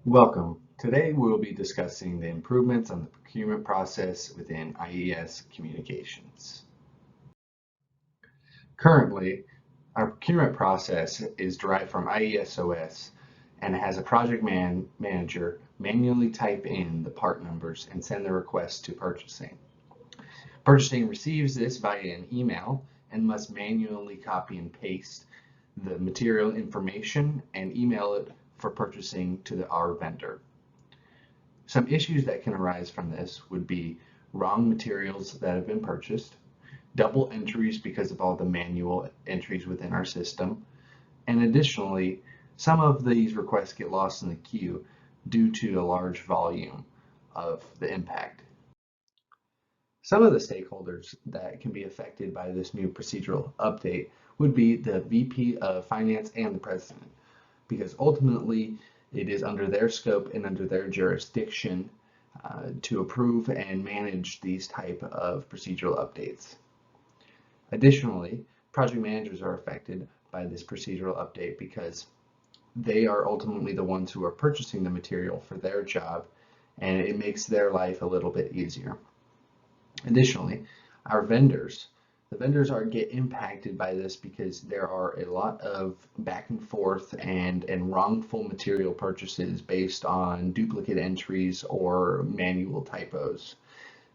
Welcome. Today we will be discussing the improvements on the procurement process within IES communications. Currently, our procurement process is derived from IESOS and has a manager manually type in the part numbers and send the request to purchasing. Purchasing receives this via an email and must manually copy and paste the material information and email it for purchasing to our vendor. Some issues that can arise from this would be wrong materials that have been purchased, double entries because of all the manual entries within our system, and additionally, some of these requests get lost in the queue due to a large volume of the impact. Some of the stakeholders that can be affected by this new procedural update would be the VP of Finance and the President, because ultimately it is under their scope and under their jurisdiction to approve and manage these type of procedural updates. Additionally, project managers are affected by this procedural update because they are ultimately the ones who are purchasing the material for their job, and it makes their life a little bit easier. Additionally, the vendors get impacted by this because there are a lot of back and forth and wrongful material purchases based on duplicate entries or manual typos.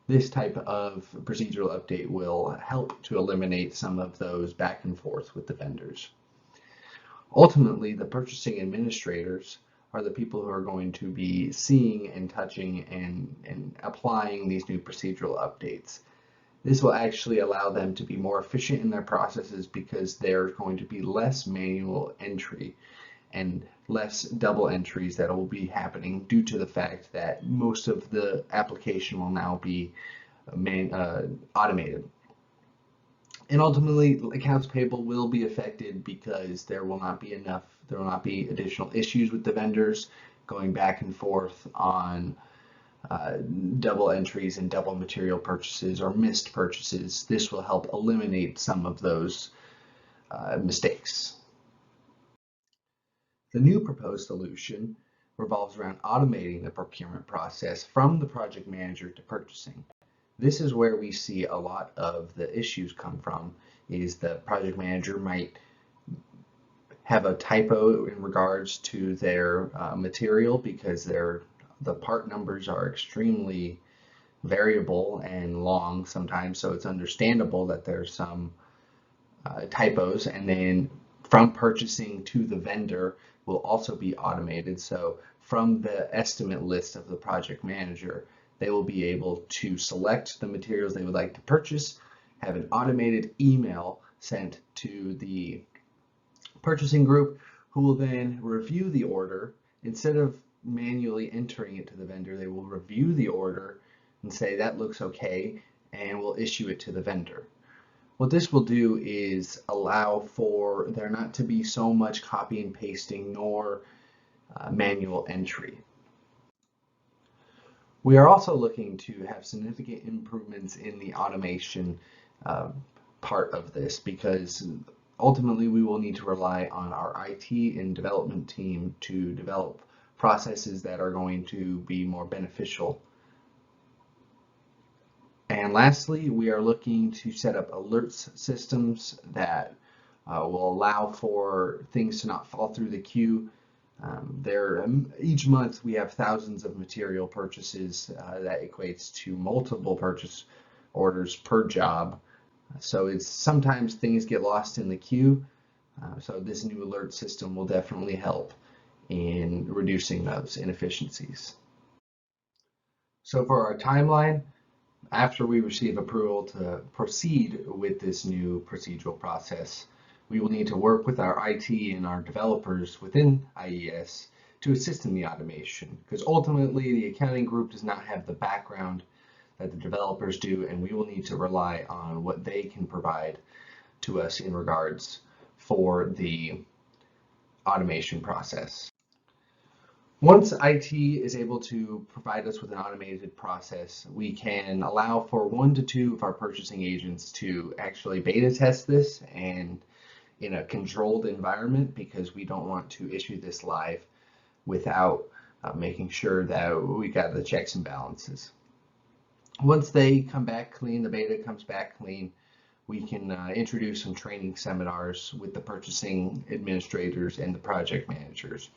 This type of procedural update will help to eliminate some of those back and forth with the vendors. Ultimately, the purchasing administrators are the people who are going to be seeing and touching and applying these new procedural updates. This will actually allow them to be more efficient in their processes because there's going to be less manual entry and less double entries that will be happening due to the fact that most of the application will now be automated. And ultimately, accounts payable will be affected because there will not be additional issues with the vendors going back and forth on double entries and double material purchases or missed purchases. This will help eliminate some of those mistakes. The new proposed solution revolves around automating the procurement process from the project manager to purchasing. This is where we see a lot of the issues come from, is the project manager might have a typo in regards to their material because the part numbers are extremely variable and long sometimes, so it's understandable that there's some typos, and then from purchasing to the vendor will also be automated. So from the estimate list of the project manager, they will be able to select the materials they would like to purchase, have an automated email sent to the purchasing group, who will then review the order. Instead of manually entering it to the vendor, they will review the order and say that looks okay, and will issue it to the vendor. What this will do is allow for there not to be so much copy and pasting nor manual entry. We are also looking to have significant improvements in the automation part of this, because ultimately we will need to rely on our IT and development team to develop processes that are going to be more beneficial. And lastly, we are looking to set up alerts systems that will allow for things to not fall through the queue. Each month we have thousands of material purchases that equates to multiple purchase orders per job. So it's sometimes things get lost in the queue. So this new alert system will definitely help in reducing those inefficiencies. So for our timeline, after we receive approval to proceed with this new procedural process, we will need to work with our IT and our developers within IES to assist in the automation, because ultimately the accounting group does not have the background that the developers do, and we will need to rely on what they can provide to us in regards for the automation process. Once IT is able to provide us with an automated process, we can allow for 1 to 2 of our purchasing agents to actually beta test this and in a controlled environment, because we don't want to issue this live without making sure that we got the checks and balances. Once they come back clean, the beta comes back clean, we can introduce some training seminars with the purchasing administrators and the project managers,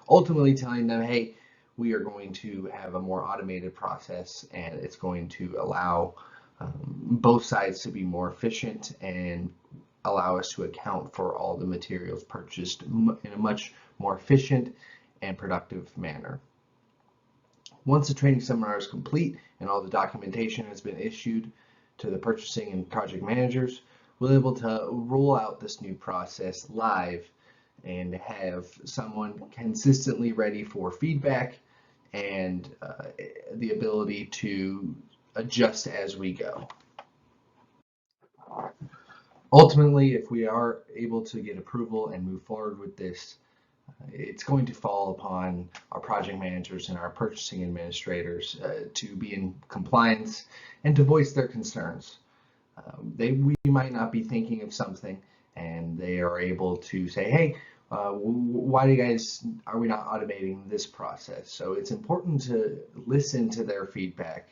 ultimately telling them, hey, we are going to have a more automated process, and it's going to allow both sides to be more efficient and allow us to account for all the materials purchased in a much more efficient and productive manner. Once the training seminar is complete and all the documentation has been issued to the purchasing and project managers, we'll be able to roll out this new process live and have someone consistently ready for feedback and the ability to adjust as we go. Ultimately, if we are able to get approval and move forward with this, it's going to fall upon our project managers and our purchasing administrators to be in compliance and to voice their concerns. We might not be thinking of something, and they are able to say, hey, why are we not automating this process? So it's important to listen to their feedback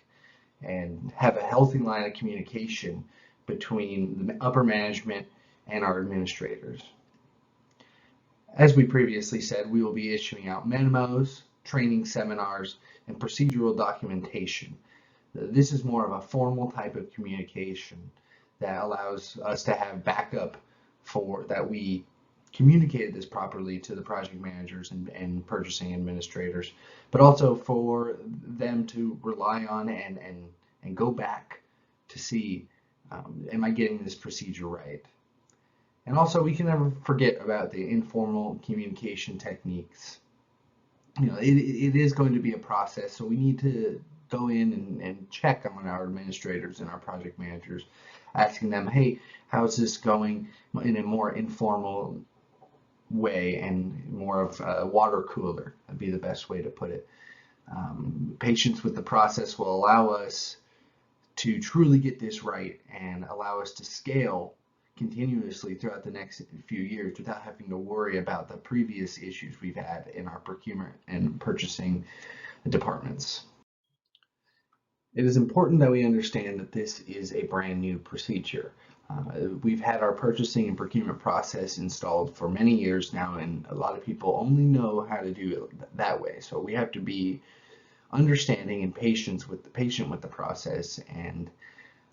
and have a healthy line of communication between the upper management and our administrators. As we previously said, we will be issuing out memos, training seminars, and procedural documentation. This is more of a formal type of communication that allows us to have backup for that we communicated this properly to the project managers and purchasing administrators, but also for them to rely on and go back to see, am I getting this procedure right? And also, we can never forget about the informal communication techniques. It is going to be a process, so we need to go in and check on our administrators and our project managers, asking them, hey, how's this going, in a more informal way and more of a water cooler, would be the best way to put it. Patience with the process will allow us to truly get this right and allow us to scale continuously throughout the next few years without having to worry about the previous issues we've had in our procurement and purchasing departments. It is important that we understand that this is a brand new procedure. We've had our purchasing and procurement process installed for many years now, and a lot of people only know how to do it that way. So we have to be understanding and patient with the process and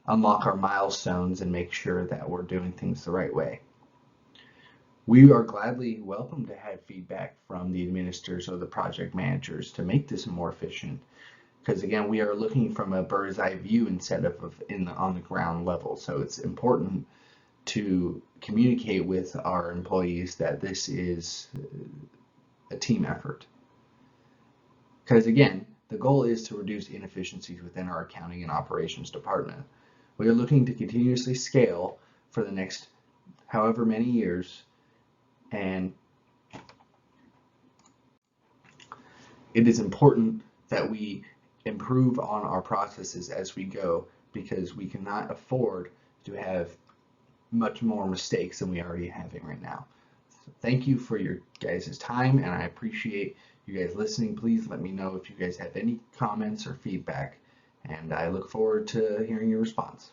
unlock our milestones and make sure that we're doing things the right way. We are gladly welcome to have feedback from the administrators or the project managers to make this more efficient, because again, we are looking from a bird's eye view instead of on the ground level. So it's important to communicate with our employees that this is a team effort, because again, the goal is to reduce inefficiencies within our accounting and operations department. We are looking to continuously scale for the next however many years, and it is important that we improve on our processes as we go, because we cannot afford to have much more mistakes than we already having right now. So thank you for your guys' time, and I appreciate you guys listening. Please let me know if you guys have any comments or feedback, and I look forward to hearing your response.